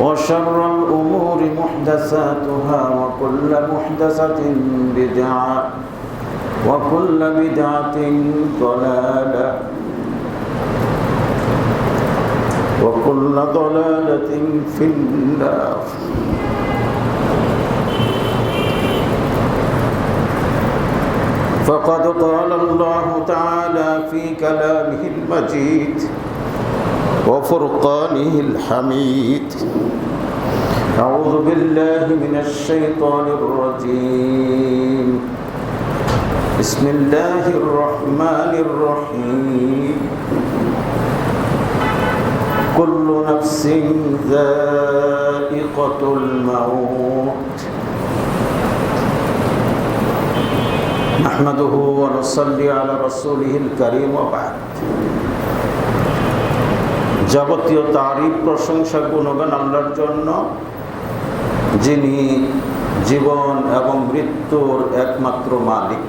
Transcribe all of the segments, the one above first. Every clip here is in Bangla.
وشر الأمور محدثاتها وكل محدثة بدعة وكل بدعة ضلالة وكل ضلالة في النار. فقد قال الله تعالى في كلامه المجيد وفرقانه الحميد: أعوذ بالله من الشيطان الرجيم. بسم الله الرحمن الرحيم. كل نفس ذائقة الموت نحمده ونصلي على رسوله الكريم وبعد. যাবতীয় তারিফ প্রশংসা গুণগান আল্লাহর জন্য, যিনি জীবন এবং মৃত্যুর একমাত্র মালিক।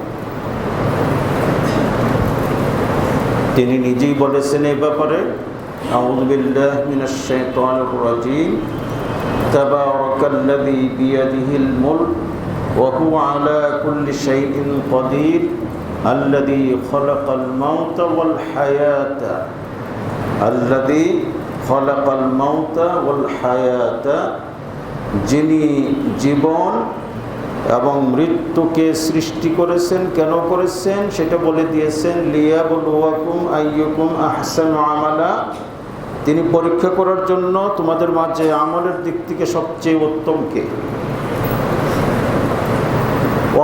তিনি নিজেই বলেছেন এই ব্যাপারে: আউযু বিল্লাহি মিনাশ শাইতানির রাজীম। তাবারাকাল্লাযী বিয়াদিহিল মুলক ওয়া হুয়া আলা কুল্লি শাইইন কাদির আল্লাযী খালাকাল মাউতা ওয়াল হায়াতা আল্লাযী খালাকাল মাউতা ওয়াল হায়াতা, যিনি জীবন এবং মৃত্যুকে সৃষ্টি করেছেন। কেন করেছেন সেটা বলে দিয়েছেন। লিয়াবলুয়াকুম আইয়ুকুম আহসানু আমালা, তিনি পরীক্ষা করার জন্য তোমাদের মাঝে আমলের দিক থেকে সবচেয়ে উত্তম কে।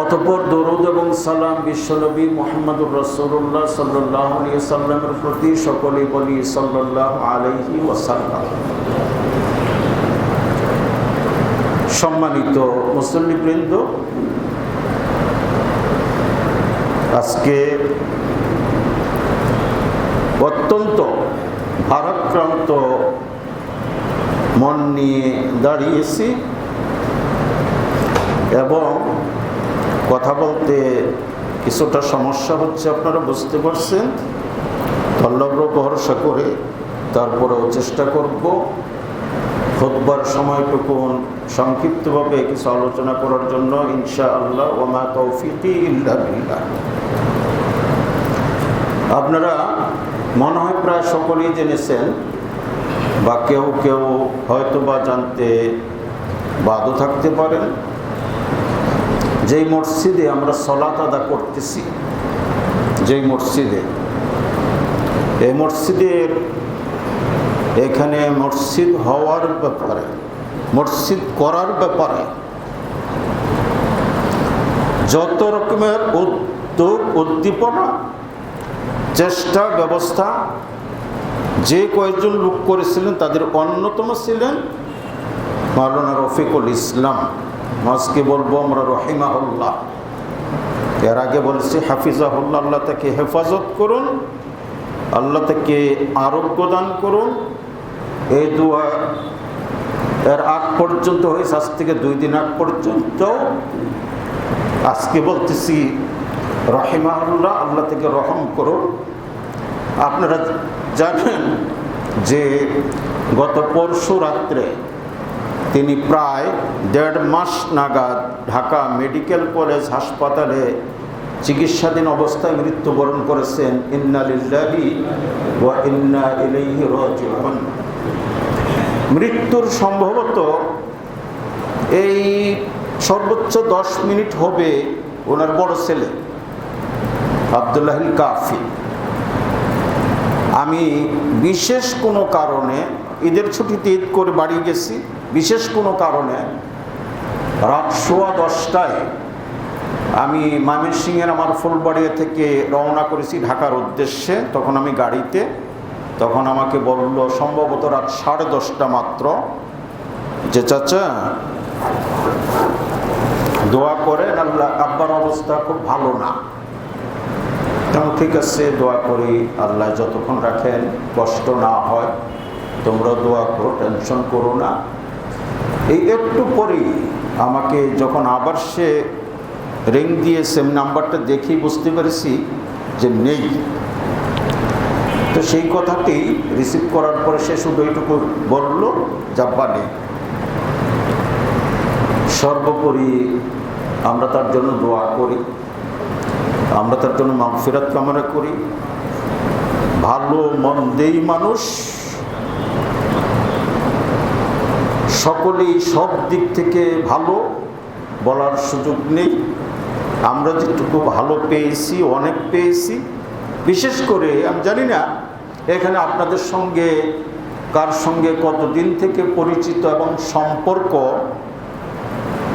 অতঃপর দরুদ এবং সালাম বিশ্বনবী মুহাম্মদুর রাসূলুল্লাহ সাল্লাল্লাহু আলাইহি ওয়াসাল্লামের প্রতি সকলেই বলি সাল্লাল্লাহু আলাইহি ওয়াসাল্লাম। সম্মানিত মুসল্লিবৃন্দ, আজকে অত্যন্ত ভারাক্রান্ত মন নিয়ে দাঁড়িয়েছি এবং কথা বলতে কিছুটা সমস্যা হচ্ছে, আপনারা বুঝতে পারছেন। আল্লাহর ভরসা করে তারপরেও চেষ্টা করব খুতবার সময়টুকু সংক্ষিপ্তভাবে কিছু আলোচনা করার জন্য, ইনশাআল্লাহ। ওয়া মা তাওফীকি ইল্লা বিল্লাহ। আপনারা মনে হয় প্রায় সকলেই জেনেছেন, বা কেউ কেউ হয়তো বা জানতে বাদও থাকতে পারেন, যেই মসজিদে আমরা সালাত আদা করতেছি, যেই মসজিদে, এই মসজিদের এখানে মসজিদ হওয়ার ব্যাপারে, মসজিদ করার ব্যাপারে যত রকমের উদ্যোগ উদ্দীপনা, চেষ্টা, ব্যবস্থা যে কয়েকজন লোক করেছিলেন তাদের অন্যতম ছিলেন মাওলানা রফিকুল ইসলাম। আজকে বলবো আমরা রহিমাহুল্লাহ। এর আগে বলেছি হাফিজাহুল্লাহ, আল্লাহ তাকে হেফাজত করুন, আল্লাহ তাকে আরোগ্য দান করুন। এই দোয়া এর আগ পর্যন্ত হয়েছে, আজ থেকে 2 দিন আগ পর্যন্ত। আজকে বলতেছি রহিমাহুল্লাহ, আল্লাহ থেকে রহম করুন। আপনারা জানেন যে গত পরশু রাত্রে তিনি প্রায় 1.5 মাস নাগাদ ঢাকা মেডিকেল কলেজ হাসপাতালে চিকিৎসাধীন অবস্থায় মৃত্যুবরণ করেছেন। ইন্না লিল্লাহি ওয়া ইন্না ইলাইহি রাজিউন। মৃত্যুর সম্ভবত এই সর্বোচ্চ 10 মিনিট হবে ওনার বড় ছেলে আব্দুল্লাহিল কাফি। আমি বিশেষ কোনো কারণে ঈদের ছুটিতে ঈদ করে বাড়ি গেছি, বিশেষ কোনো কারণে রাত 10:15টায় আমি ময়মনসিংহের আমার ফুলবাড়িয়া থেকে রওনা করেছি ঢাকার উদ্দেশ্যে। তখন আমি গাড়িতে, তখন আমাকে বলল সম্ভবত রাত 10:30 মাত্র, যে চাচা দোয়া করেন, আল্লাহ আব্বার অবস্থা খুব ভালো না। তেমন ঠিক আছে, দোয়া করি, আল্লাহ যতক্ষণ রাখেন কষ্ট না হয়, তোমরা দোয়া করো, টেনশন করো না। এই একটু পরেই আমাকে যখন আবার সে রিং দিয়েছে, নাম্বারটা দেখেই বুঝতে পেরেছি যে নেই। তো সেই কথাটি রিসিভ করার পরে সে শুধু এইটুকু বলল, জাব্বা নেই। সর্বোপরি আমরা তার জন্য দোয়া করি, আমরা তার জন্য মাগফিরাত কামনা করি। ভালো মন্দেই মানুষ, সকলেই সব দিক থেকে ভালো বলার সুযোগ নেই। আমরা যেটুকু ভালো পেয়েছি, অনেক পেয়েছি। বিশেষ করে আমি জানি না এখানে আপনাদের সঙ্গে কার সঙ্গে কতদিন থেকে পরিচিত এবং সম্পর্ক।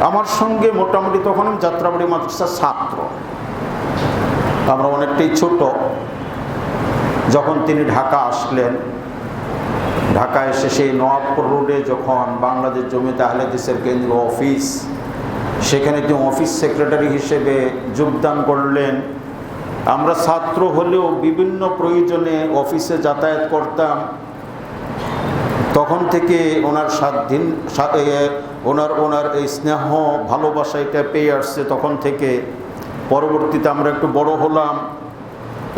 আমার সঙ্গে মোটামুটি তখন আমি যাত্রাবাড়ি মাদ্রাসার ছাত্র, আমরা অনেকটাই ছোট। যখন তিনি ঢাকা আসলেন, ঢাকা এসে সেই নওয়াবপুর রোডে যখন বাংলাদেশ জমিয়তে আহলে হাদিসের কেন্দ্রীয় অফিস, সেখানে তিনি অফিস সেক্রেটারি হিসেবে যোগদান করলেন। আমরা ছাত্র হলেও বিভিন্ন প্রয়োজনে অফিসে যাতায়াত করতাম। তখন থেকে ওনার ওনার এই স্নেহ ভালোবাসা এটা পেয়ে আসছে তখন থেকে। পরবর্তীতে আমরা একটু বড় হলাম,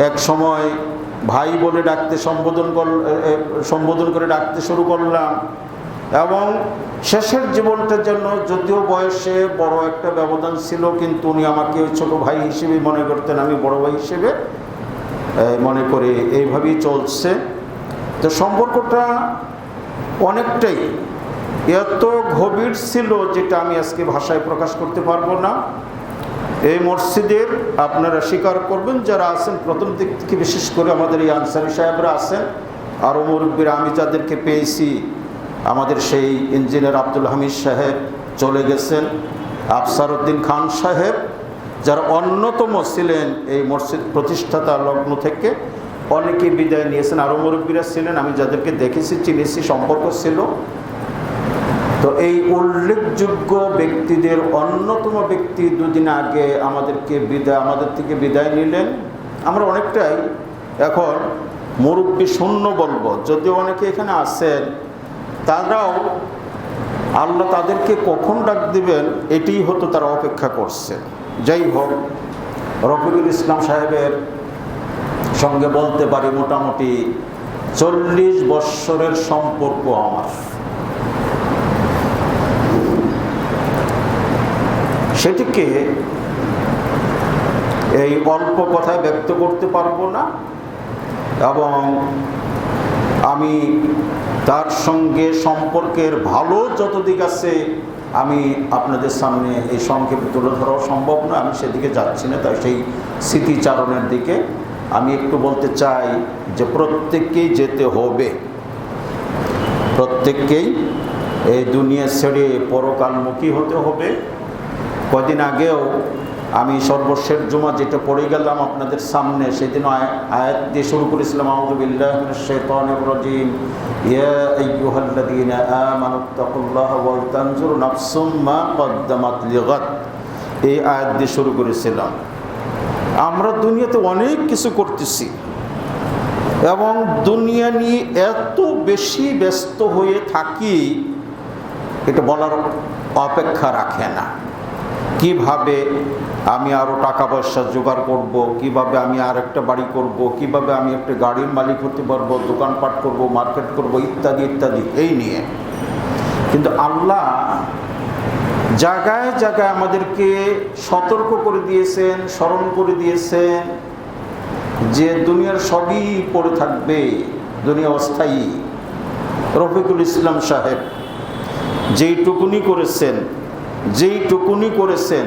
এক সময় ভাই বলে সম্বোধন করে ডাকতে শুরু করলাম। এবং শেষের জীবনটার জন্য যদিও বয়সে বড় একটা ব্যবধান ছিল, কিন্তু উনি আমাকে ছোট ভাই হিসেবে মনে করতেন, আমি বড় ভাই হিসেবে মনে করে এইভাবেই চলছে। তো সম্পর্কটা অনেকটাই এত গভীর ছিল যেটা আমি আজকে ভাষায় প্রকাশ করতে পারবো না। এই মসজিদের আপনারা স্বীকার করবেন যারা আছেন প্রথম দিক থেকে, বিশেষ করে আমাদের এই আনসারি সাহেবরা আছেন, আরও মুরব্বীরা আমি যাদেরকে পেয়েছি, আমাদের সেই ইঞ্জিনিয়ার আব্দুল হামিদ সাহেব চলে গেছেন, আফসার উদ্দিন খান সাহেব যারা অন্যতম ছিলেন এই মসজিদ প্রতিষ্ঠাতা লগ্ন থেকে, অনেকে বিদায় নিয়েছেন। আরও মুরব্বীরা ছিলেন আমি যাদেরকে দেখেছি, চিনেছি, সম্পর্ক ছিল। তো এই উল্লেখযোগ্য ব্যক্তিদের অন্যতম ব্যক্তি দুদিন আগে আমাদের থেকে বিদায় নিলেন। আমরা অনেকটাই এখন মুরব্বী শূন্য বলবো, যদিও অনেকে এখানে আছেন, তারাও আল্লাহ তাদেরকে কখন ডাক দিবেন এটাই হতো তারা অপেক্ষা করছে। যাই হোক, রফিকুল ইসলাম সাহেবের সঙ্গে বলতে পারি মোটামুটি 40 বৎসরের সম্পর্ক আমার। সেটিকে এই অল্প কথায় ব্যক্ত করতে পারবো না, এবং আমি তার সঙ্গে সম্পর্কের ভালো যত দিক আছে আমি আপনাদের সামনে এই সংক্ষেপে তুলে ধরাও সম্ভব না, আমি সেদিকে যাচ্ছি না। তাই সেই স্মৃতিচারণের দিকে আমি একটু বলতে চাই যে প্রত্যেককেই যেতে হবে, প্রত্যেককেই এই দুনিয়া ছেড়ে পরকালমুখী হতে হবে। কদিন আগেও আমি সর্বশেষ জুমা যেটা পড়ে গেলাম আপনাদের সামনে, সেদিন আয়াত দিয়ে শুরু করেছিলাম, আউযু বিল্লাহি মিনাশ শাইতানির রাজিম, ইয়া আইয়ুহাল্লাযীনা আমানুত্তাকুল্লাহা ওয়াল তানজুর নাফসুম মা কদ্দামাত লিগাদ, এই আয়াত দিয়ে শুরু করেছিলাম। আমরা দুনিয়াতে অনেক কিছু করতেছি এবং দুনিয়া নিয়ে এত বেশি ব্যস্ত হয়ে থাকি, এটা বলার অপেক্ষা রাখে না। কিভাবে আমি আরও টাকা পয়সা জোগাড় করব, কিভাবে আমি আর একটা বাড়ি করব, কিভাবে আমি একটা গাড়ির মালিক হতে পারবো, দোকানপাট করব, মার্কেট করব, ইত্যাদি ইত্যাদি, এই নিয়ে। কিন্তু আল্লাহ জায়গায় জায়গায় আমাদেরকে সতর্ক করে দিয়েছেন, স্মরণ করে দিয়েছেন যে দুনিয়ার সবই পড়ে থাকবে, দুনিয়া অস্থায়ী। রফিকুল ইসলাম সাহেব যেইটুকুনি করেছেন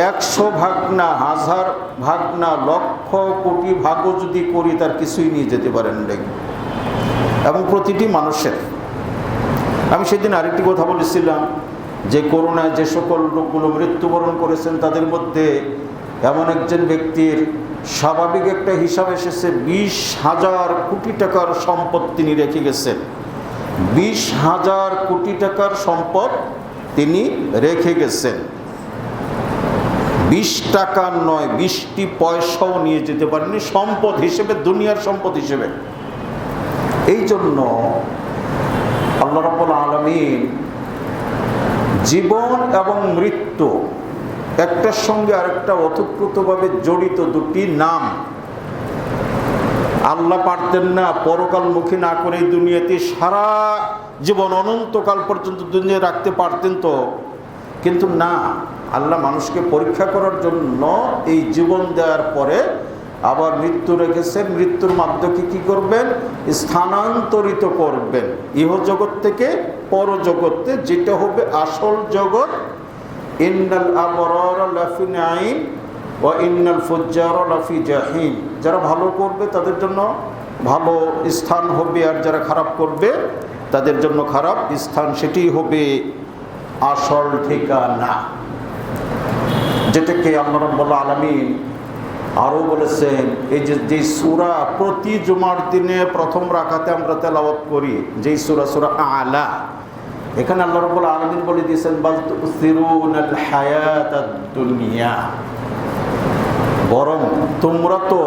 100 ভাগ না, 1000 ভাগ না, লক্ষ কোটি ভাগও যদি করি তার কিছুই নিয়ে যেতে পারেন না। এবং প্রতিটি মানুষের, আমি সেদিন আরেকটি কথা বলেছিলাম যে করোনায় যে সকল লোকগুলো মৃত্যুবরণ করেছেন তাদের মধ্যে এমন একজন ব্যক্তির স্বাভাবিক একটা হিসাব এসেছে 20,000 কোটি টাকার সম্পদ তিনি রেখে গেছেন। 20,000 কোটি টাকার সম্পদ তিনি রেখে গেছেন। 20 টাকা নয়, 20টি পয়সাও নিয়ে যেতে পারেনি সম্পদ হিসেবে, দুনিয়ার সম্পদ হিসেবে। এই জন্য আল্লাহ রাব্বুল আলামিন জীবন এবং মৃত্যু একটার সঙ্গে আরেকটা ওতপ্রোতভাবে জড়িত দুটি নাম। আল্লাহ পারতেন না পরকালমুখী না করে এই দুনিয়াতে সারা জীবন অনন্তকাল পর্যন্ত দুনিয়ায় রাখতে পারতেন তো, কিন্তু না, আল্লাহ মানুষকে পরীক্ষা করার জন্য এই জীবন দেওয়ার পরে আবার মৃত্যু রেখেছেন। মৃত্যুর মাধ্যমে কি করবেন? স্থানান্তরিত করবেন ইহজগৎ থেকে পরজগতে, যেটা হবে আসল জগৎ। ইন্নাল আবরার লাফি নাঈম ওয়া ইন্নাল ফুজ্জার লাফি জাহিম। যারা ভালো করবে তাদের জন্য ভালো স্থান হবে, আর যারা খারাপ করবে তাদের জন্য খারাপ স্থান, সেটি হবে আসল ঠিকানা। যেটাকে আল্লাহ রাব্বুল আলামিন আরও বলেছেন, এই যে সূরা প্রতি জুমার দিনে প্রথম রাকাতে আমরা তেলাওয়াত করি, যেই সূরা, সূরা আলা, এখানে আল্লাহ রাব্বুল আলামিন বলে দিয়েছেন বাল তুসিরুনাল হায়াতাদ দুনিয়া, বরং তোমরা তো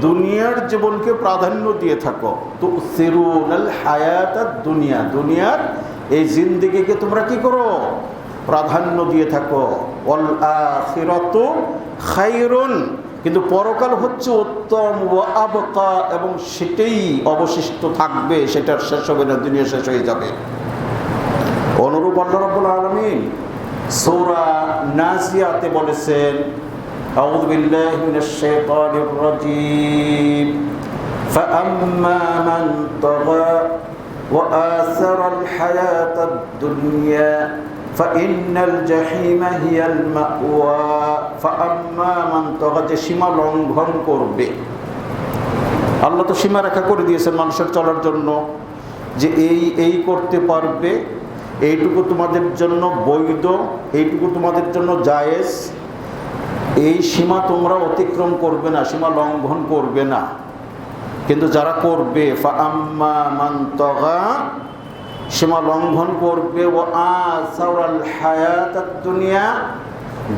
দুনিয়ার জীবনকে প্রাধান্য দিয়ে থাকো। তুসিরুনাল হায়াতাদ দুনিয়া, দুনিয়ার এই জিন্দেগিকে তোমরা কি করো? প্রাধান্য দিয়ে থাকো। ওয়াল আখিরাতু খায়রুন, কিন্তু পরকাল হচ্ছে উত্তম, ওয়া আবকা, এবং সেটাই অবশিষ্ট থাকবে, সেটার শেষ হবে না, দুনিয়া শেষ হয়ে যাবে। অনুরূপ আল্লাহ রাব্বুল আলামিন সূরা নাজিয়াতে বলেছেন, আউযু বিল্লাহি মিনাশ শাইতানির রাজীম, ফাআম্মা মান তাগা ওয়া আসারাল হায়াতাদ দুনিয়া ফাইন্নাল জাহিমা হিয়াল মাওয়া। ফাআম্মা মান তাগা, যে সীমা লঙ্ঘন করবে। আল্লাহ তো সীমা রেখা করে দিয়েছেন মানুষের চলার জন্য, যে এই করতে পারবে, এইটুকু তোমাদের জন্য বৈধ, এইটুকু তোমাদের জন্য জায়েজ, এই সীমা তোমরা অতিক্রম করবে না, সীমা লঙ্ঘন করবে না। কিন্তু যারা করবে, ফাআম্মা মান তাগা, সীমা লঙ্ঘন করবে, ও আসারাল হায়াতাদ দুনিয়া,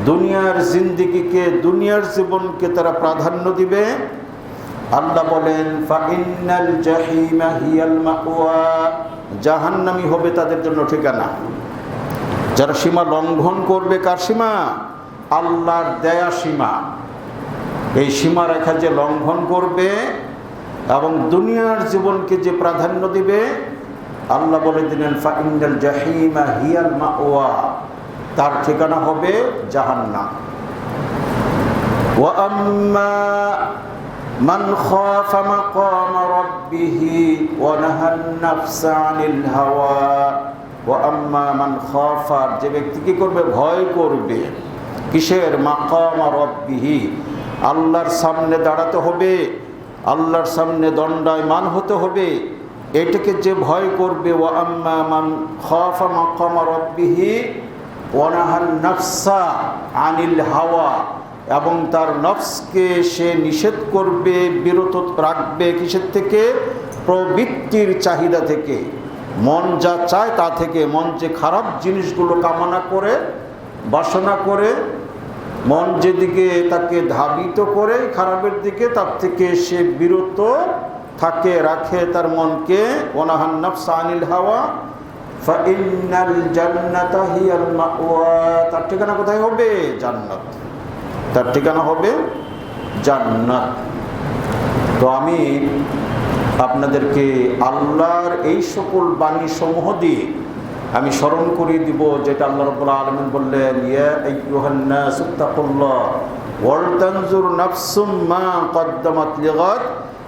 দুনিয়ার জিন্দেগিকে, দুনিয়ার জীবনকে তারা প্রাধান্য দিবে। আল্লাহ বলেন ফাইন্নাল জাহিমা হিয়াল মাওয়া, জাহান্নামী হবে তাদের জন্য ঠিকানা। যারা সীমা লঙ্ঘন করবে, কার সীমা? আল্লাহর দেয়া সীমা। এই সীমা রেখা যে লঙ্ঘন করবে এবং দুনিয়ার জীবনকে যে প্রাধান্য দিবে, আল্লাহ বলে দিলেন ফাইন্নাল জাহিমা হিয়াল মাওয়া, তার ঠিকানা হবে জাহান্নাম। ওয়া আম্মা মান খাফা মাকামা রাব্বিহি ওয়া নাহান নাফসা আনিল হাওয়া। ওয়া আম্মা মান খাফা, যে ব্যক্তি কি করবে? ভয় করবে। কিসের? মাকামা রাব্বিহি, আল্লাহর সামনে দাঁড়াতে হবে, আল্লাহর সামনে দণ্ডায়মান হতে হবে, এটাকে যে ভয় করবে। ওয়া আম্মা মান খাফা মাকামা রাব্বিহি ওয়া নাহান নাফসা আনিল হাওয়া, এবং তার নফসকে সে নিষেধ করবে, বিরত রাখবে। কিসের থেকে? প্রবৃত্তির চাহিদা থেকে, মন যা চায় তা থেকে। মন যে খারাপ জিনিসগুলো কামনা করে, বাসনা করে, মন যেদিকে তাকে ধাবিত করে খারাপের দিকে, তার থেকে সে বিরত থাকে, রাখে তার মনকে। ওয়ানাহান নাফসা আনিল হাওয়া ফাইন্নাল জান্নাতা হিয়াল মাওয়া, তার ঠিকানা কোথায় হবে? জান্নাত। তার ঠিকানা হবে জান্নাত। তো আমি আপনাদেরকে আল্লাহর এই সকল বাণী সমূহ দিয়ে আমি স্মরণ করিয়ে দিব, যেটা আল্লাহ রাব্বুল আলামিন বললেন, ইয়া আইয়ুহান নাস তাকুল্লাহ ওয়াল তানজুর নাফসুম মা কদ্দামাত লিগাদ।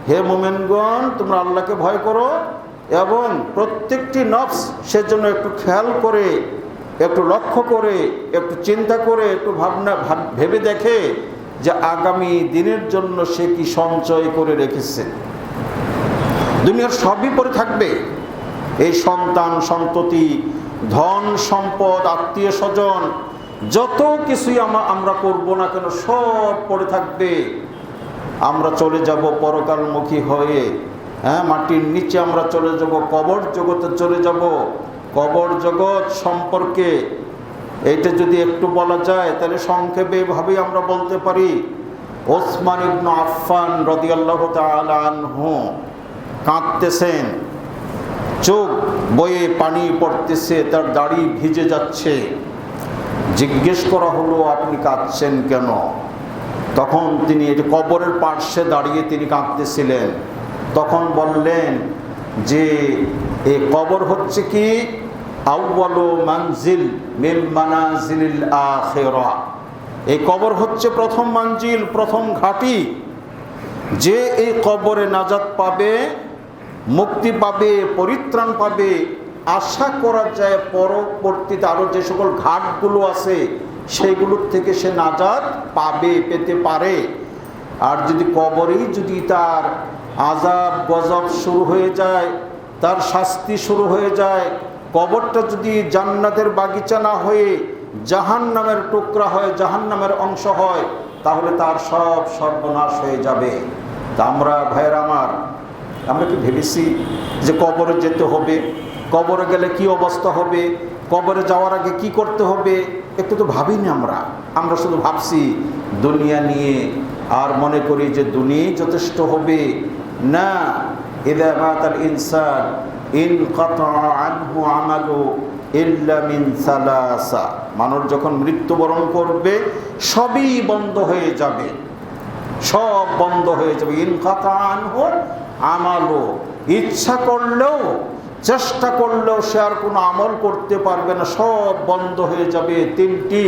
হে মুমিনগণ, তোমরা আল্লাহকে ভয় করো, এবং প্রত্যেকটি নফস সেজন্য একটু খেয়াল করে, একটু লক্ষ্য করে, একটু চিন্তা করে, একটু ভেবে দেখে যে আগামী দিনের জন্য সে কি সঞ্চয় করে রেখেছে। দুনিয়ার সবই পড়ে থাকবে, এই সন্তান সন্ততি, ধন সম্পদ, আত্মীয় স্বজন, যত কিছুই আমরা করব না কেন সব পড়ে থাকবে। আমরা চলে যাব পরকালমুখী হয়ে, মাটির নিচে আমরা চলে যাব, কবর জগতে চলে যাব। কবর জগৎ সম্পর্কে এইটা যদি একটু বলা যায়, তাহলে সংক্ষেপে এভাবেই আমরা বলতে পারি, ওসমান ইবনে আফফান রাদিয়াল্লাহু তাআলা আনহু কাঁদতেছেন, চোখ বয়ে পানি পড়তেছে, তার দাড়ি ভিজে যাচ্ছে। জিজ্ঞেস করা হলো, আপনি কাঁদছেন কেন? তখন তিনি কবরের পার্শ্বে দাঁড়িয়ে তিনি কাঁদতেছিলেন। তখন বললেন যে এই কবর হচ্ছে কি আউয়ালু মানজিল মিন মানাজিলিল আখিরা। এই কবর হচ্ছে প্রথম মানজিল, প্রথম ঘাঁটি। যে এই কবরে নাজাত পাবে, মুক্তি পাবে, পরিত্রাণ পাবে, আশা করা যায় পরবর্তীতে আরও যে সকল ঘাটগুলো আছে সেইগুলোর থেকে সে নাজাত পাবে, পেতে পারে। আর যদি কবরেই যদি তার আযাব গজব শুরু হয়ে যায়, তার শাস্তি শুরু হয়ে যায়, কবরটা যদি জান্নাতের বাগিচা না হয়ে জাহান্নামের টুকরা হয়, জাহান্নামের অংশ হয়, তাহলে তার সব সর্বনাশ হয়ে যাবে। তা আমরা ভাইয়ের আমার, আমরা কি ভেবেছি যে কবরে যেতে হবে, কবরে গেলে কি অবস্থা হবে, কবরে যাওয়ার আগে কি করতে হবে? একটু তো ভাবিনি আমরা। আমরা শুধু ভাবছি দুনিয়া নিয়ে, আর মনে করি যে দুনিয়াই যথেষ্ট হবে। না, ইযা মাতাল ইনসান ইনকাতা আনহু আমালু ইল্লা মিন সালাসা। মানুষ যখন মৃত্যুবরণ করবে সবই বন্ধ হয়ে যাবে, সব বন্ধ হয়ে যাবে। ইনকাতা আনহু আমালু, ইচ্ছা করলেও চেষ্টা করলেও সে আর কোনো আমল করতে পারবে না, সব বন্ধ হয়ে যাবে। তিনটি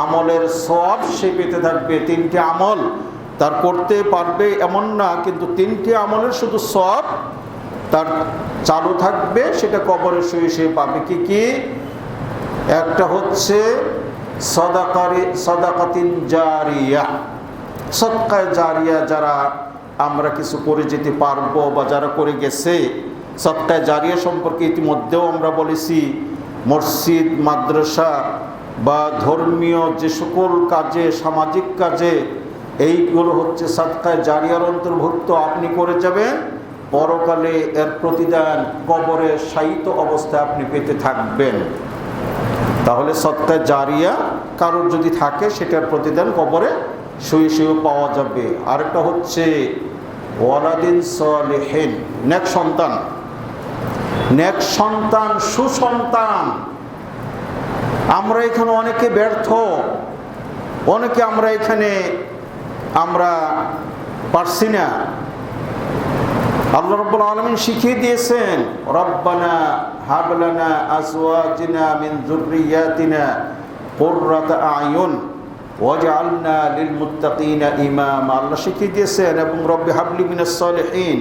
আমলের সওয়াব সে পেতে থাকবে। তিনটি আমল তার করতে পারবে এমন না, কিন্তু তিনটি আমলের শুধু সওয়াব তার চালু থাকবে, সেটা কবরে শুয়ে সে পাবে। কি কি? একটা হচ্ছে সাদাকাতিন জারিয়া, সদকায়ে জারিয়া। যারা আমরা কিছু করে যেতে পারবো বা যারা করে গেছে, সদকায়ে জারিয়া সম্পর্কে ইতিমধ্যেও আমরা বলেছি। মসজিদ, মাদ্রাসা বা ধর্মীয় যে সকল কাজে, সামাজিক কাজে, এইগুলো হচ্ছে সদকায়ে জারিয়ার অন্তর্ভুক্ত। আপনি করে যাবেন, পরকালে এর প্রতিদান কবরে শায়িত অবস্থায় আপনি পেতে থাকবেন। তাহলে সদকায়ে জারিয়া কারোর যদি থাকে, সেটার প্রতিদান কবরে শুয়ে শুয়ে পাওয়া যাবে। আরেকটা হচ্ছে ওয়ালাদিন সালিহিন, নেক সন্তান। নেক সন্তান, সুসন্তান। আমরা এখানে অনেকে ব্যর্থ, অনেকে আমরা এখানে আমরা পারছি না। আল্লাহ রাব্বুল আলামিন শিখিয়ে দিয়েছেন, রব্বানা হাব লানা আজওয়াজিনা মিন যুররিয়াতিনা কুররাতা আয়ুন ওয়াজআলনা লিল মুত্তাকিনা ইমামা। আল্লাহ শিখিয়ে দিয়েছেন, এবং রব্বি হাবলি মিনাস সালিহিন,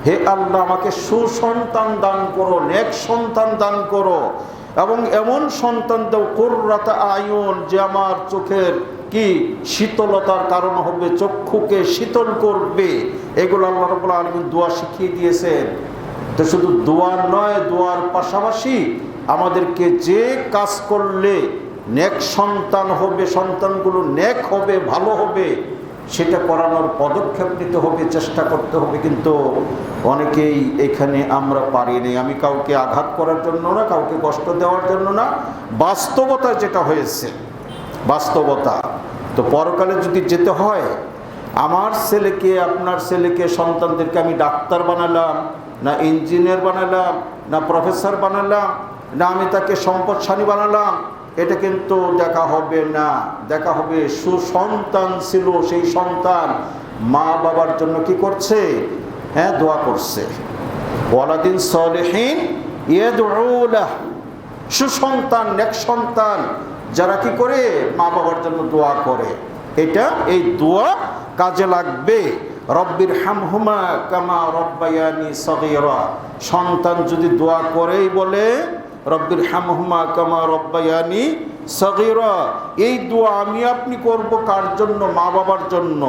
হে আল্লাহ আমাকে সুসন্তান দান করো, নেক সন্তান দান করো, এবং এমন সন্তান দাও কুররাতা আয়ুন, যে আমার চোখের কি শীতলতার কারণ হবে, চক্ষুকে শীতল করবে। এগুলো আল্লাহ রাব্বুল আলামিন দোয়া শিখিয়ে দিয়েছেন। তো শুধু দোয়া নয়, দোয়ার পাশাপাশি আমাদেরকে যে কাজ করলে নেক সন্তান হবে, সন্তানগুলো নেক হবে, ভালো হবে, সেটা করানোর পদক্ষেপ নিতে হবে, চেষ্টা করতে হবে। কিন্তু অনেকেই এখানে আমরা পারিনি। আমি কাউকে আঘাত করার জন্য না, কাউকে কষ্ট দেওয়ার জন্য না, বাস্তবতা যেটা হয়েছে, বাস্তবতা। তো পরকালে যদি যেতে হয়, আমার ছেলেকে, আপনার ছেলেকে, সন্তানদেরকে আমি ডাক্তার বানালাম না ইঞ্জিনিয়ার বানালাম না প্রফেসর বানালাম না আমি তাকে সম্পদশালী বানালাম, এটা কিন্তু দেখা হবে না। দেখা হবে সুসন্তান ছিল, সেই সন্তান মা বাবার জন্য কি করছে? হ্যাঁ, দোয়া করছে। ওয়ালাদিন সালিহিন ইয়াদউ লাহ, সুসন্তান, নেক সন্তান যারা কি করে? মা বাবার জন্য দোয়া করে। এটা, এই দোয়া কাজে লাগবে। রব্বির হামহুমা কামা রব্বায়ানি সগীরা, সন্তান যদি দোয়া করেই বলে রব্বির হামহুমা কামা রব্বায়ানি সগীরা, এই দোয়া আমি আপনি করব কার জন্য? মা বাবার জন্য।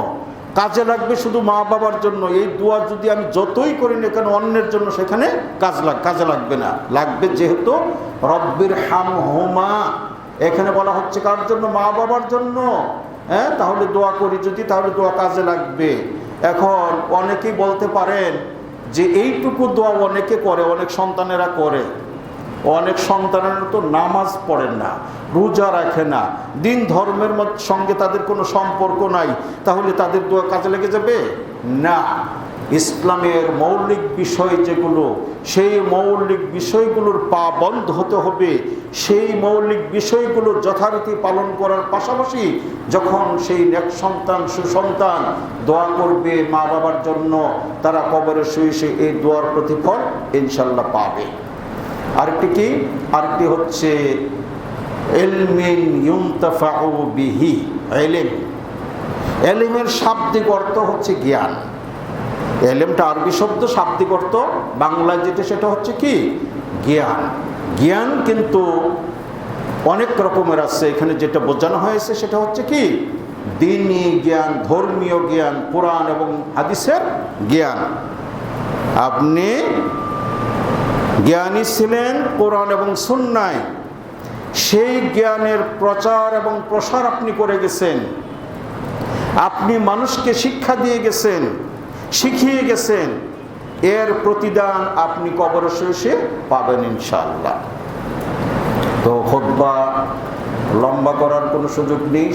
কাজে লাগবে শুধু মা বাবার জন্য। এই দোয়া যদি আমি যতই করি না কেন অন্যের জন্য, সেখানে কাজে লাগবে না। লাগবে যেহেতু রব্বির হামহুমা, এখানে বলা হচ্ছে কার জন্য? মা বাবার জন্য। হ্যাঁ, তাহলে দোয়া করি যদি, তাহলে দোয়া কাজে লাগবে। এখন অনেকেই বলতে পারেন যে এইটুকু দোয়া অনেকে করে, অনেক সন্তানেরা করে। অনেক সন্তানেরা তো নামাজ পড়েন না, রোজা রাখে না, দিন ধর্মের সঙ্গে তাদের কোনো সম্পর্ক নাই, তাহলে তাদের দোয়া কাজে লেগে যাবে না। ইসলামের মৌলিক বিষয় যেগুলো, সেই মৌলিক বিষয়গুলোর পাবন্ধ হতে হবে। সেই মৌলিক বিষয়গুলো যথারীতি পালন করার পাশাপাশি যখন সেই নেক সন্তান, সুসন্তান দোয়া করবে মা বাবার জন্য, তারা কবরে শুয়ে এই দোয়ার প্রতিফল ইনশাল্লাহ পাবে। আরেকটি কি? আরেকটি হচ্ছে ইলমিন ইউনতাফাউ বিহি, ইলম। ইলমের শাব্দিক অর্থ হচ্ছে জ্ঞান। ইলমটা আরবি শব্দ, শাব্দিক অর্থ বাংলায় যেটা সেটা হচ্ছে কি? জ্ঞান। জ্ঞান কিন্তু অনেক রকমের আছে। এখানে যেটা বোঝানো হয়েছে সেটা হচ্ছে কি? দ্বীনি জ্ঞান, ধর্মীয় জ্ঞান, কোরআন এবং হাদিসের জ্ঞান। আপনি জ্ঞানী ছিলেন কোরআন এবং সুন্নায়, সেই জ্ঞানের প্রচার এবং প্রসার আপনি করে গেছেন। আপনি মানুষকে শিক্ষা দিয়ে গেছেন, শিখিয়ে গেছেন। এর প্রতিদান আপনি কবর শেষে পাবেন ইনশাআল্লাহ। তো খুতবা লম্বা করার কোনো সুযোগ নেই,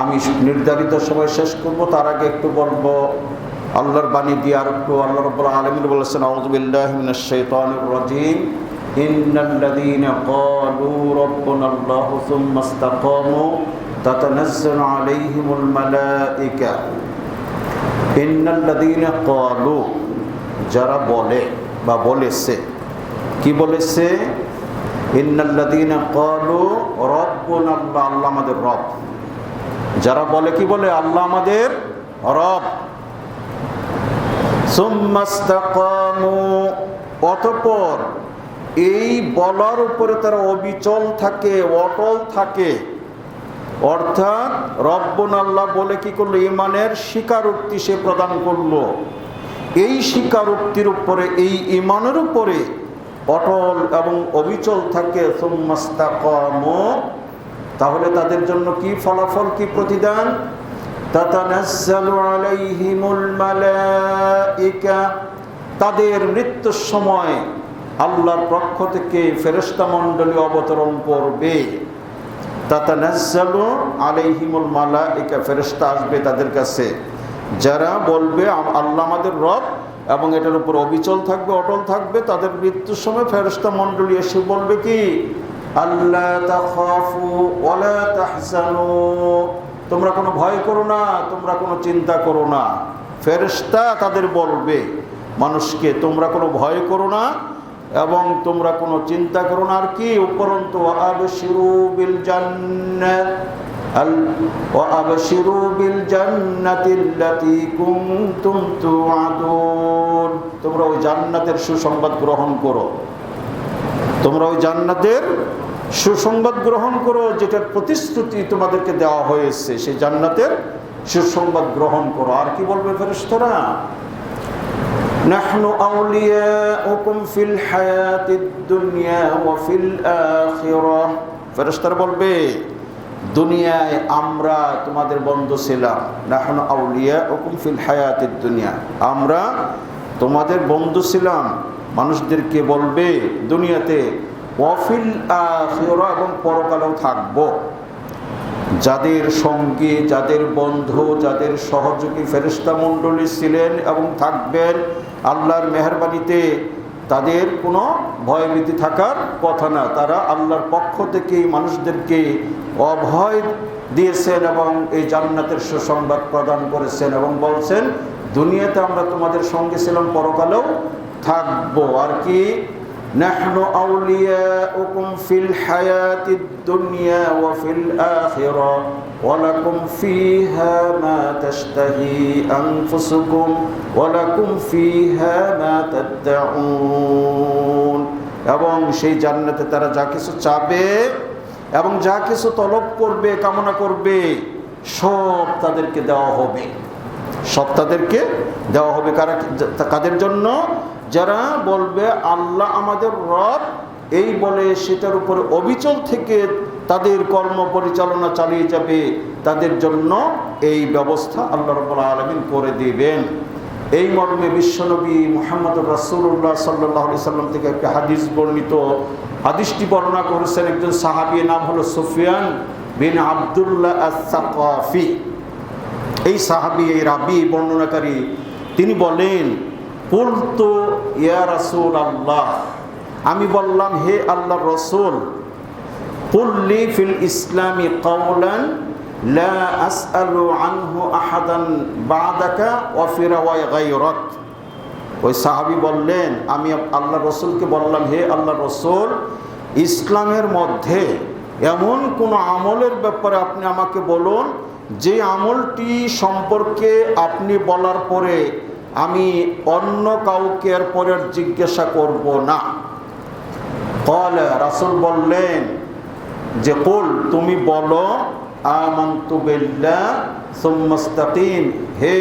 আমি নির্ধারিত সময় শেষ করব। তার আগে একটু বলবো আল্লাহর বাণী দিয়ে আর একটু। আল্লাহ রাব্বুল আলামিন বলেছেন, আউযু বিল্লাহি মিনাশ শাইতানির রাজীম, ইন্নাল্লাযীনা ক্বালু রাব্বুনাল্লাহু সুম্মা ইসতাকামু তাতানাজ্জালু আলাইহিমুল মালায়েকা। ইন্নাল্লাযীনা ক্বালু, যারা বলে বা বলেছে। কি বলেছে? ইন্নাল্লাযীনা ক্বালু রাব্বুনাল্লাহ, আল্লাহ আমাদের রব। যারা বলে, কি বলে? আল্লাহ আমাদের রব। সুম্মা ইসতাকামু, অতঃপর এই বলার উপরে তারা অবিচল থাকে, অটল থাকে। অর্থাৎ রব্বুনাল্লাহ বলে কি করলো? ঈমানের স্বীকারোক্তি সে প্রদান করলো। এই স্বীকারোক্তির উপরে, এই ঈমানের উপরে অটল এবং অবিচল থাকে। সুম্মা ইসতাকামু, তাহলে তাদের জন্য কি ফলাফল, কি প্রতিদান? তাতানাজ্জালু আলাইহিমুল মালায়েকা, তাদের মৃত্যুর সময় আল্লাহর পক্ষ থেকে ফেরেশতা মণ্ডলী অবতরণ করবে। তাতানাজ্জালু আলাইহিমুল মালায়েকা, ফেরেশতা আসবে তাদের কাছে, যারা বলবে আল্লাহ আমাদের রব এবং এটার উপর অবিচল থাকবে, অটল থাকবে। তাদের মৃত্যুর সময় ফেরেশতা মণ্ডলী এসে বলবে কি? আল্লা তাখাফু ওয়ালা তাহজানু, তোমরা কোনো ভয় করো না, তোমরা কোনো চিন্তা করো না। ফেরেশতা তাদের বলবে মানুষকে, তোমরা কোনো ভয় করো না এবং তোমরা কোনো চিন্তা করো না। আর কি? উপরন্তু আবশিরু বিল জান্নাত, আবশিরু বিল জান্নাতিল্লাতী কুনতুম তুআদুন, তোমরা ওই জান্নাতের সুসংবাদ গ্রহণ করো। তোমরা ওই জান্নাতের সুসংবাদ গ্রহণ করো, যেটার প্রতিশ্রুতি তোমাদেরকে দেওয়া হয়েছে, সেই জান্নাতের সুসংবাদ গ্রহণ করো। আর কি বলবে ফেরেশতারা? নাহনু আউলিয়াউকুম ফিল হায়াতিদ দুনিয়া ওয়া ফিল আখিরাহ, ফেরেশতারা বলবে দুনিয়ায় আমরা তোমাদের বন্ধু ছিলাম। নাহনু আউলিয়াউকুম ফিল হায়াতিদ দুনিয়া, আমরা তোমাদের বন্ধু ছিলাম। মানুষদেরকে বলবে দুনিয়াতে, ওয়াফিল আখিরা, এবং পরকালেও থাকবো। যাদের সঙ্গী, যাদের বন্ধু, যাদের সহযোগী ফেরেশতা মণ্ডলী ছিলেন এবং থাকবেন, আল্লাহর মেহেরবানিতে তাদের কোনো ভয়ভীতি থাকার কথা না। তারা আল্লাহর পক্ষ থেকে মানুষদেরকে অভয় দিয়েছেন এবং এই জান্নাতের সুসংবাদ প্রদান করেছেন এবং বলছেন দুনিয়াতে আমরা তোমাদের সঙ্গে ছিলাম, পরকালেও থাকবো। আর কি? নাহনু আউলিয়াউকুম ফিল হায়াতিদ দুনিয়া ওয়া ফিল আখিরাহ ওয়া লাকুম ফিহা মা তাশতাহি আনফুসুকুম ওয়া লাকুম ফিহা মা তাদউন, এবং সেই জান্নাতে তারা যা কিছু চাবে এবং যা কিছু তলব করবে, কামনা করবে, সব তাদেরকে দেওয়া হবে। সব তাদেরকে দেওয়া হবে। কাদের জন্য? যারা বলবে আল্লাহ আমাদের রব, এই বলে সেটার উপরে অবিচল থেকে তাদের কর্ম পরিচালনা চালিয়ে যাবে, তাদের জন্য এই ব্যবস্থা আল্লাহ রাব্বুল আলামিন করে দিবেন। এই মর্মে বিশ্বনবী মুহাম্মদুর রাসূলুল্লাহ সাল্লাল্লাহু আলাইহি সাল্লাম থেকে একটা হাদিস বর্ণিত। হাদিসটি বর্ণনা করেছেন একজন সাহাবী, নাম হলো সুফিয়ান বিন আব্দুল্লাহ আস-সাকাফি। এই সাহাবী, এই রাবি, বর্ণনাকারী, তিনি বলেন, কুলতু ইয়া রাসূলাল্লাহ, আমি বললাম হে আল্লাহর রাসূল, কুল্লি ফিল ইসলামি কাওলান লা আসআলু আনহু আহাদান বা'দাকা ওয়া ফি রাওয়ায় গায়রাক, ওই সাহাবী বললেন, আমি আল্লাহ রসুলকে বললাম, হে আল্লাহ রসুল, ইসলামের মধ্যে এমন কোনো আমলের ব্যাপারে আপনি আমাকে বলুন যে আমলটি সম্পর্কে আপনি বলার পরে আমি অন্য কাউকে এর পরে জিজ্ঞাসা করব না। ক্বাল, রাসূল বললেন যে কুল, তুমি বলো আমানতু বিল্লাহ সুম্মা ইসতাকিম। হে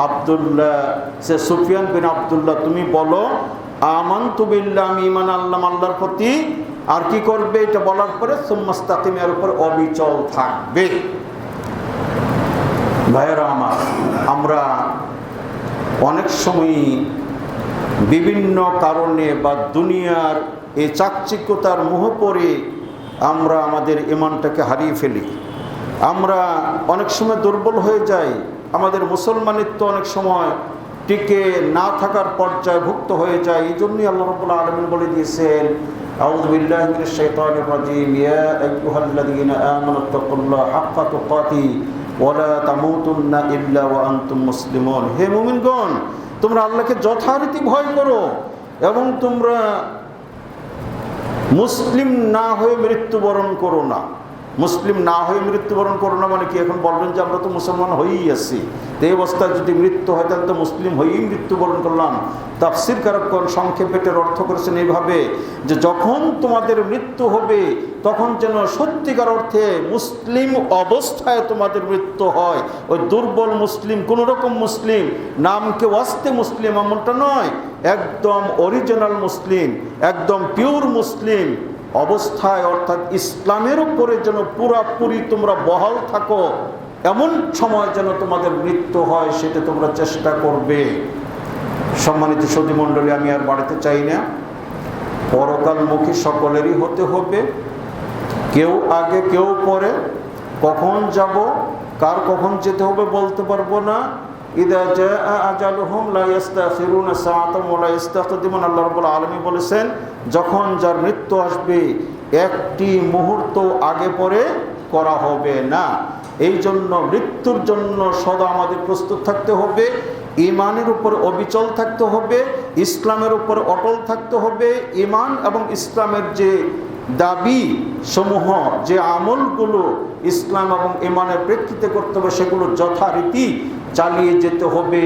আব্দুল্লাহ, সে সুফিয়ান বিন আব্দুল্লাহ, তুমি বলো আমানতু বিল্লাহ, আমি ঈমান আনলাম আল্লাহর প্রতি, আর কি করবে এটা বলার পরে সুম্মা ইসতাকিম, এর উপর অবিচল থাকবে। ভাইয়েরা আমার, আমরা অনেক সময় বিভিন্ন কারণে বা দুনিয়ার এই চাকচিক্যতার মোহ পড়ে আমরা আমাদের ঈমানটাকে হারিয়ে ফেলি। আমরা অনেক সময় দুর্বল হয়ে যাই। আমাদের মুসলমানিত্ব অনেক সময় টিকে না থাকার পর্যায়ে ভুক্ত হয়ে যায়। এই জন্যই আল্লাহ রাব্বুল আলামিন বলে দিয়েছেন, আউযু বিল্লাহি মিনাশ শাইতানির রাজীম, ইয়া আইয়ুহাল্লাযীনা আমানুত্তাকুল্লাহা হাক্কা তুকাতিহি ওয়া লা তামুতুন্না ইল্লা ওয়া আনতুম মুসলিমুন। হে মুমিনগণ, তোমরা আল্লাহকে যথারীতি ভয় করো এবং তোমরা মুসলিম না হয়ে মৃত্যুবরণ করো না। মুসলিম না হয়ে মৃত্যুবরণ করো না মানে কি? এখন বলবেন যে আমরা তো মুসলমান হয়েই আছি, তো এই অবস্থায় যদি মৃত্যু হয় তাহলে তো মুসলিম হয়েই মৃত্যুবরণ করলাম। তাফসীরকারগণ সংক্ষেপে এটার অর্থ করেছেন এইভাবে, যে যখন তোমাদের মৃত্যু হবে তখন যেন সত্যিকার অর্থে মুসলিম অবস্থায় তোমাদের মৃত্যু হয়। ওই দুর্বল মুসলিম, কোনোরকম মুসলিম, নামকে ওয়াস্তে মুসলিম এমনটা নয়, একদম অরিজিনাল মুসলিম, একদম পিওর মুসলিম অবস্থায়, অর্থাৎ ইসলামের উপরে যেন পুরাপুরি তোমরা বহাল থাকো, এমন সময় যেন তোমাদের মৃত্যু হয়, সেটা তোমরা চেষ্টা করবে। সম্মানিত সুধী মণ্ডলী, আমি আর বাড়িতে চাই না। পরকালমুখী সকলেরই হতে হবে, কেউ আগে কেউ পরে। কখন যাব, কার কখন যেতে হবে বলতে পারবো না। ইদা জাআ আজালুহুম লা ইস্তাখিরুনা সাআতাম ওয়া লা ইস্তাকদিমুন। আল্লাহ রাব্বুল আলামিন বলেছেন, যখন যার মৃত্যু আসবে একটি মুহূর্ত আগে পরে করা হবে না। এই জন্য মৃত্যুর জন্য সদা আমাদের প্রস্তুত থাকতে হবে, ঈমানের উপর অবিচল থাকতে হবে, ইসলামের উপর অটল থাকতে হবে। ঈমান এবং ইসলামের যে দাবি সমূহ, যে আমলগুলো ইসলাম এবং ঈমানের প্রেক্ষিতে করতে হবে, সেগুলো যথারীতি চালিয়ে যেতে হবে।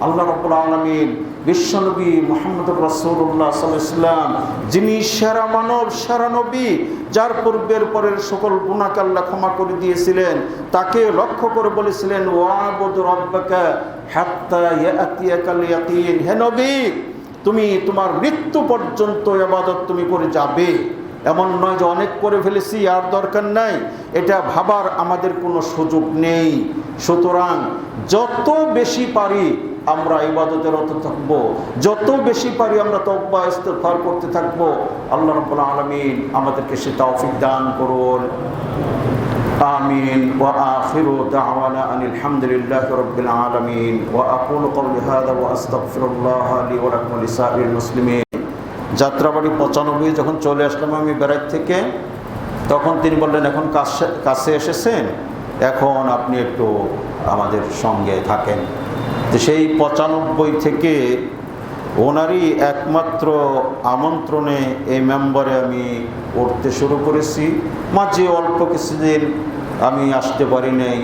আল্লাহ রাব্বুল আলামিন বিশ্বনবী মুহাম্মদুর রাসূলুল্লাহ সাল্লাল্লাহু আলাইহি ওয়াসাল্লাম, যিনি সেরা মানব, সেরা নবী, যার পূর্বের পরের সকল গুনাহকে আল্লাহ ক্ষমা করে দিয়েছিলেন, তাকে লক্ষ্য করে বলেছিলেন, ওয়াবুদ রাব্বাকা হাত্তা ইয়াতিয়াকাল ইয়াকিন। হে নবী, তুমি তোমার মৃত্যু পর্যন্ত ইবাদত তুমি করে যাবে। এমন নয় যে অনেক করে ফেলেছি আর দরকার নাই, এটা ভাবার আমাদের কোনো সুযোগ নেই। সুতরাং যত বেশি পারি আমরা ইবাদতে রত থাকবো, যত বেশি পারি আমরা তওবা ইস্তিগফার করতে থাকবো। আল্লাহ রাব্বুল আলামিন আমাদেরকে সে তৌফিক দান করুন। আমিন। ওয়া আখিরু দাওয়ানা আনিল হামদুলিল্লাহি রাব্বিল আলামিন। ওয়া আকুলু কওলি হাযা ওয়া আস্তাগফিরুল্লাহ লি ওয়া লাকুম ওয়া লিসাইরিল মুসলিমিন। যাত্রাবাড়ি 95 যখন চলে আসলাম আমি বেড়াত থেকে, তখন তিনি বললেন, এখন কাছে এসেছেন, এখন আপনি একটু আমাদের সঙ্গে থাকেন। তো সেই 95 থেকে ওনারই একমাত্র আমন্ত্রণে এই মেম্বারে আমি উঠতে শুরু করেছি। মাঝে অল্প কিছুদিন আমি আসতে পারি নাই,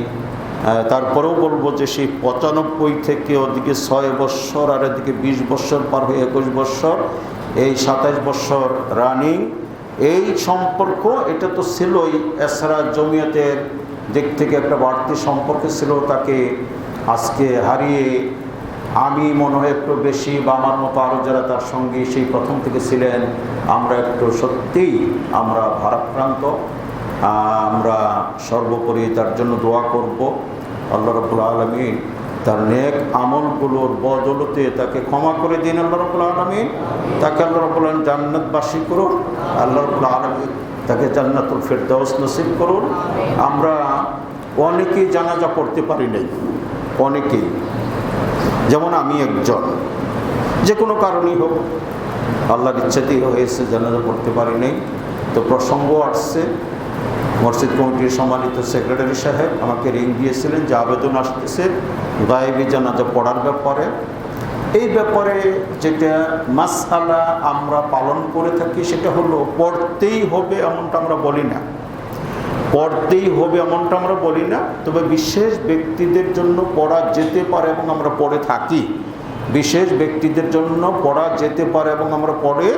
তারপরেও বলবো যে সেই 95 থেকে ওদিকে 6 বৎসর আর এদিকে 20 বৎসর পার হয়ে 21 বৎসর, এই 27 বৎসর রানিং এই সম্পর্ক। এটা তো ছিলই, এছাড়া জমিয়তের দিক থেকে একটা বাড়তি সম্পর্ক ছিল। তাকে আজকে হারিয়ে আমি মনে হয় একটু বেশি, বা আমার মতো আরও যারা তার সঙ্গে সেই প্রথম থেকে ছিলেন, আমরা একটু সত্যিই আমরা ভারাক্রান্ত। আমরা সর্বোপরি তার জন্য দোয়া করব। আল্লাহ রাব্বুল আলামিন তার নেক আমলগুলোর বদৌলতে তাকে ক্ষমা করে দিন। আল্লাহ রাব্বুল আলামিন তাকে আল্লাহ রাব্বুল আলামিন জান্নাতবাসী করুন। আল্লাহ রাব্বুল আলামিন তাকে জান্নাতুল ফেরদাউস নসিব করুন। আমরা অনেকেই জানাজা পড়তে পারি নাই, অনেকেই, যেমন আমি একজন, যে কোনো কারণেই হোক, আল্লাহর ইচ্ছাতেই হয়েছে জানাজা পড়তে পারি নাই। তো প্রসঙ্গ আসছে, মসজিদ কমিটির সম্মানিত সেক্রেটারি সাহেব আমাকে রিং দিয়েছিলেন যে আবেদন আসতেছে গায়েবী জানাজা পড়ার ব্যাপারে। এই ব্যাপারে যেটা মাসআলা আমরা পালন করে থাকি সেটা হলো পড়তেই হবে এমনটা আমরা বলি না, পড়তেই হবে এমনটা আমরা বলি না, তবে বিশেষ ব্যক্তিদের জন্য পড়া যেতে পারে এবং আমরা পড়ে থাকি। বিশেষ ব্যক্তিদের জন্য পড়া যেতে পারে এবং আমরা পড়ে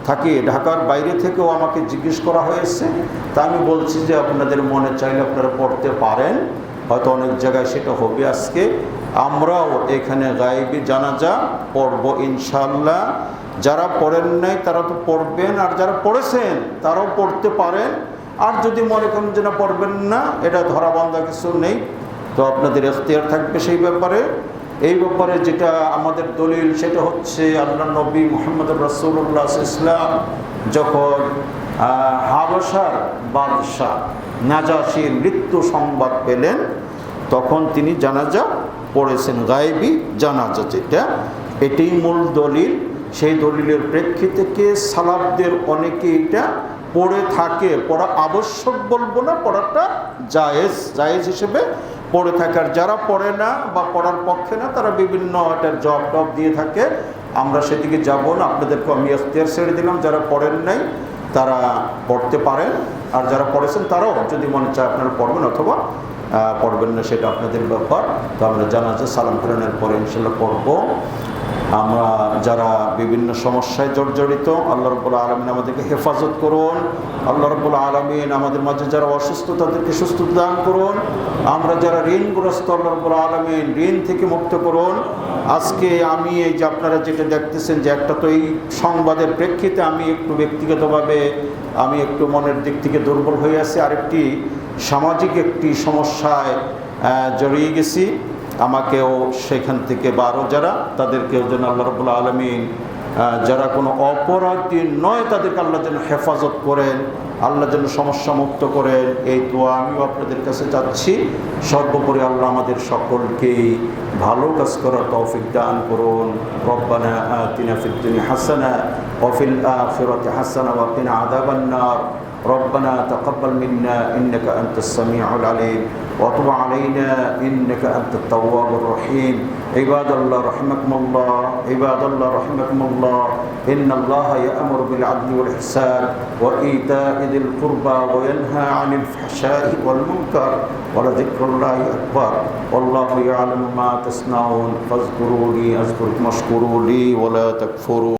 থাকি। ঢাকার বাইরে থেকেও আমাকে জিজ্ঞেস করা হয়েছে, তা আমি বলছি যে আপনাদের মনে চাইলে আপনারা পড়তে পারেন, হয়তো অনেক জায়গায় সেটা হবে। আজকে আমরাও এখানে গায়েবী জানাজা পড়ব ইনশাআল্লাহ। যারা পড়েন নাই তারা তো পড়বেন, আর যারা পড়েছেন তারাও পড়তে পারেন। আর যদি মনে করেন যে না পড়বেন না, এটা ধরাবান্ধা কিছু নেই, তো আপনাদের এখতিয়ার থাকবে সেই ব্যাপারে। এই ব্যাপারে যেটা আমাদের দলিল সেটা হচ্ছে আল্লাহ নবী মুহাম্মদ রাসূলুল্লাহ ইসলাম যখন হাবশার বাদশাহ নাজাশির মৃত্যু সংবাদ পেলেন তখন তিনি জানাজা পড়েছেন, গায়েবী জানাজা যেটা, এটাই মূল দলিল। সেই দলিলের প্রেক্ষিতে সালাফদের অনেকে এটা পড়ে থাকে, পড়া আবশ্যক বলবো না, পড়াটা জায়েজ জায়েজ হিসেবে পড়ে থাকে। আর যারা পড়ে না বা পড়ার পক্ষে না তারা বিভিন্ন এটার জব টব দিয়ে থাকে, আমরা সেদিকে যাব না। আপনাদেরকে আমি এখতিয়ার ছেড়ে দিলাম, যারা পড়েন নাই তারা পড়তে পারেন, আর যারা পড়েছেন তারাও যদি মনে চায় আপনারা পড়বেন অথবা পড়বেন না, সেটা আপনাদের ব্যাপার। তো আমরা জানাজা সালাম ফেরানোর পরে ইনশাল্লাহ পড়ব। আমরা যারা বিভিন্ন সমস্যায় জর্জরিত, আল্লাহ রাব্বুল আলামিন আমাদেরকে হেফাজত করুন। আল্লাহ রাব্বুল আলামিন আমাদের মাঝে যারা অসুস্থ তাদেরকে সুস্থতা দান করুন। আমরা যারা ঋণগ্রস্ত, আল্লাহ রাব্বুল আলামিন ঋণ থেকে মুক্ত করুন। আজকে আমি এই যে আপনারা যেটা দেখতেছেন যে একটা তো এই সংবাদের প্রেক্ষিতে আমি একটু ব্যক্তিগতভাবে আমি একটু মনের দিক থেকে দুর্বল হয়ে আছি, আরেকটি সামাজিক একটি সমস্যায় জড়িয়ে গেছি। আমাকেও সেখান থেকে বা আরও যারা তাদেরকেও যেন আল্লাহ রাব্বুল আলামিন যারা কোনো অপরাধী নয় তাদেরকে আল্লাহ যেন হেফাজত করেন, আল্লাহ যেন সমস্যা মুক্ত করেন, এই দোয়া আমিও আপনাদের কাছে চাচ্ছি। সর্বোপরি আল্লাহ আমাদের সকলকেই ভালো কাজ করার তৌফিক দান করুন। রব্বানা আতিনা ফিদ দুনিয়া হাসানা ওয়া ফিল আখিরাতি হাসানা ওয়া কিনা আযাবান নার। ربنا تقبل منا إنك أنت السميع العليم وتب علينا إنك أنت التواب الرحيم. عباد الله رحمكم الله، عباد الله رحمكم الله، إن الله يأمر بالعدل والإحسان وإيتاء ذي القربى وينهى عن الفحشاء والمنكر ولذكر الله أكبر والله يعلم ما تصنعون فاذكروني أذكركم واشكروا لي ولا تكفروا.